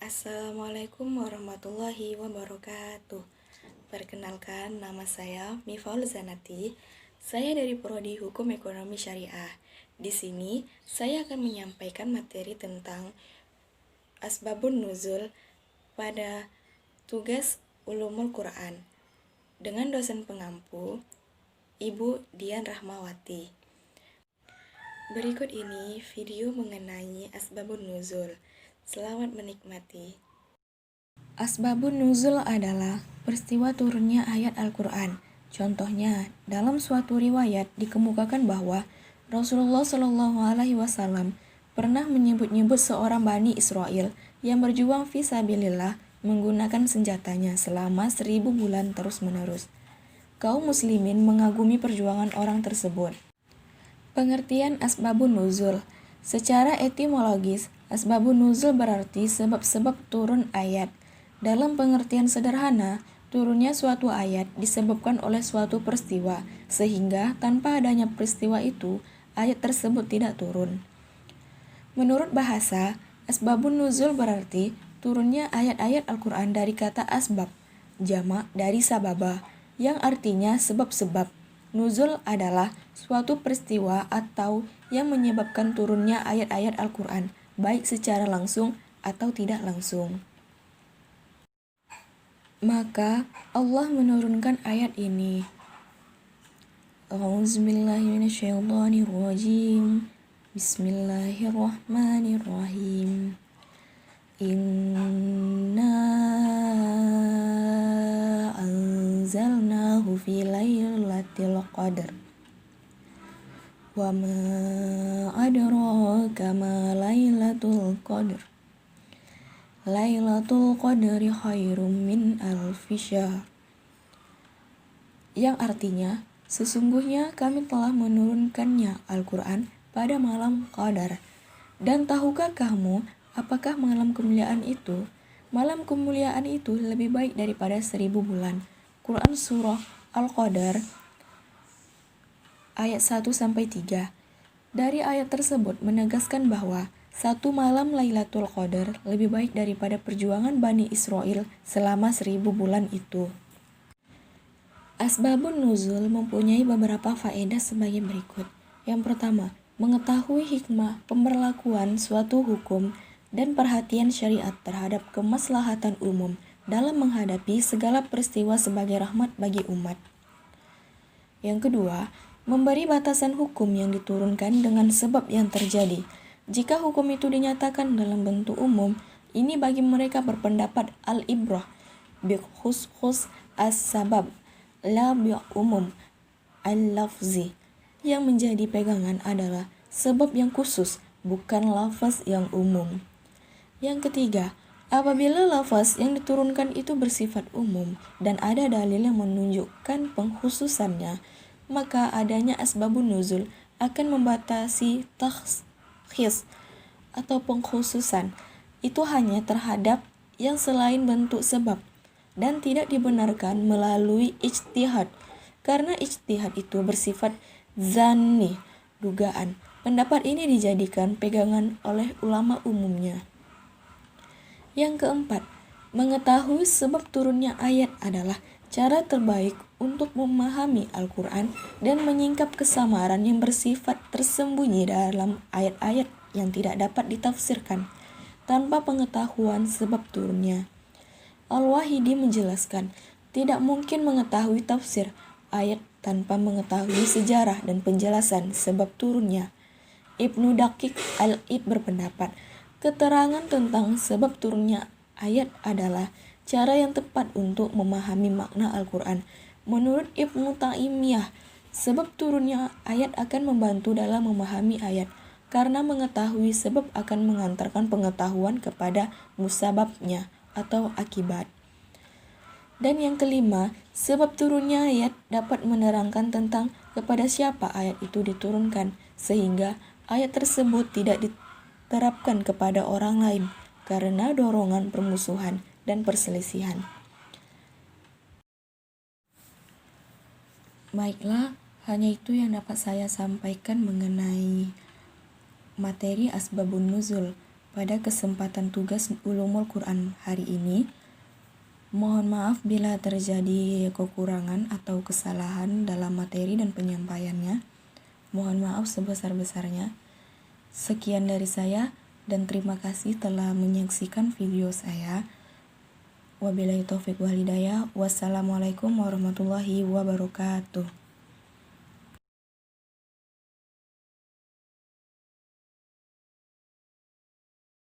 Assalamualaikum warahmatullahi wabarakatuh. Perkenalkan, nama saya Mifaul Zanati. Saya dari Prodi Hukum Ekonomi Syariah. Di sini saya akan menyampaikan materi tentang Asbabun Nuzul pada tugas Ulumul Quran dengan dosen pengampu Ibu Dian Rahmawati. Berikut ini video mengenai Asbabun Nuzul. Selamat menikmati. Asbabun Nuzul adalah peristiwa turunnya ayat Al-Quran. Contohnya, dalam suatu riwayat dikemukakan bahwa Rasulullah Shallallahu Alaihi Wasallam pernah menyebut-nyebut seorang Bani Israel yang berjuang fisabilillah menggunakan senjatanya selama 1000 bulan terus-menerus. Kaum muslimin mengagumi perjuangan orang tersebut. Pengertian Asbabun Nuzul. Secara etimologis, Asbabun Nuzul berarti sebab-sebab turun ayat. Dalam pengertian sederhana, turunnya suatu ayat disebabkan oleh suatu peristiwa, sehingga tanpa adanya peristiwa itu, ayat tersebut tidak turun. Menurut bahasa, Asbabun Nuzul berarti turunnya ayat-ayat Al-Quran dari kata asbab, jamak dari sababa, yang artinya sebab-sebab. Nuzul adalah suatu peristiwa atau yang menyebabkan turunnya ayat-ayat Al-Quran, baik secara langsung atau tidak langsung. Maka Allah menurunkan ayat ini. A'udzubillahiminasyaitonirrajim. Bismillahirrahmanirrahim. Inna anzalnahu fi lailatul qadr. Wa ma adraka ma lailatul qadr. Lailatul qadri khairum min alfi syahr. Yang artinya, sesungguhnya kami telah menurunkannya Al-Quran pada malam Qadar. Dan tahukah kamu apakah malam kemuliaan itu? Malam kemuliaan itu lebih baik daripada 1000 bulan. Quran Surah Al-Qadar ayat 1-3. Dari ayat tersebut menegaskan bahwa satu malam Lailatul Qadar lebih baik daripada perjuangan Bani Israel selama 1000 bulan itu. Asbabun Nuzul mempunyai beberapa faedah sebagai berikut. Yang pertama, mengetahui hikmah pemberlakuan suatu hukum dan perhatian syariat terhadap kemaslahatan umum dalam menghadapi segala peristiwa sebagai rahmat bagi umat. Yang kedua, memberi batasan hukum yang diturunkan dengan sebab yang terjadi. Jika hukum itu dinyatakan dalam bentuk umum, ini bagi mereka berpendapat al-ibrah bi khusus as-sabab la bi umum al-lafzi. Yang menjadi pegangan adalah sebab yang khusus, bukan lafaz yang umum. Yang ketiga, apabila lafaz yang diturunkan itu bersifat umum dan ada dalil yang menunjukkan pengkhususannya, maka adanya asbabun nuzul akan membatasi takhsis atau pengkhususan itu hanya terhadap yang selain bentuk sebab dan tidak dibenarkan melalui ijtihad, karena ijtihad itu bersifat zanni, dugaan. Pendapat ini dijadikan pegangan oleh ulama umumnya. Yang keempat, mengetahui sebab turunnya ayat adalah cara terbaik untuk memahami Al-Quran dan menyingkap kesamaran yang bersifat tersembunyi dalam ayat-ayat yang tidak dapat ditafsirkan tanpa pengetahuan sebab turunnya. Al-Wahidi menjelaskan, tidak mungkin mengetahui tafsir ayat tanpa mengetahui sejarah dan penjelasan sebab turunnya. Ibnu Daqiq Al-Id berpendapat, keterangan tentang sebab turunnya ayat adalah cara yang tepat untuk memahami makna Al-Quran. Menurut Ibnu Taimiyah, sebab turunnya ayat akan membantu dalam memahami ayat, karena mengetahui sebab akan mengantarkan pengetahuan kepada musababnya atau akibat. Dan yang kelima, sebab turunnya ayat dapat menerangkan tentang kepada siapa ayat itu diturunkan, sehingga ayat tersebut tidak diterapkan kepada orang lain karena dorongan permusuhan dan perselisihan. Baiklah, hanya itu yang dapat saya sampaikan mengenai materi Asbabun Nuzul. pada kesempatan tugas Ulumul Quran hari ini. Mohon maaf bila terjadi kekurangan atau kesalahan dalam materi dan penyampaiannya. Mohon maaf sebesar-besarnya. Sekian dari saya dan terima kasih telah menyaksikan video saya. Wabillahi taufiq wal hidayah. Wassalamualaikum warahmatullahi wabarakatuh.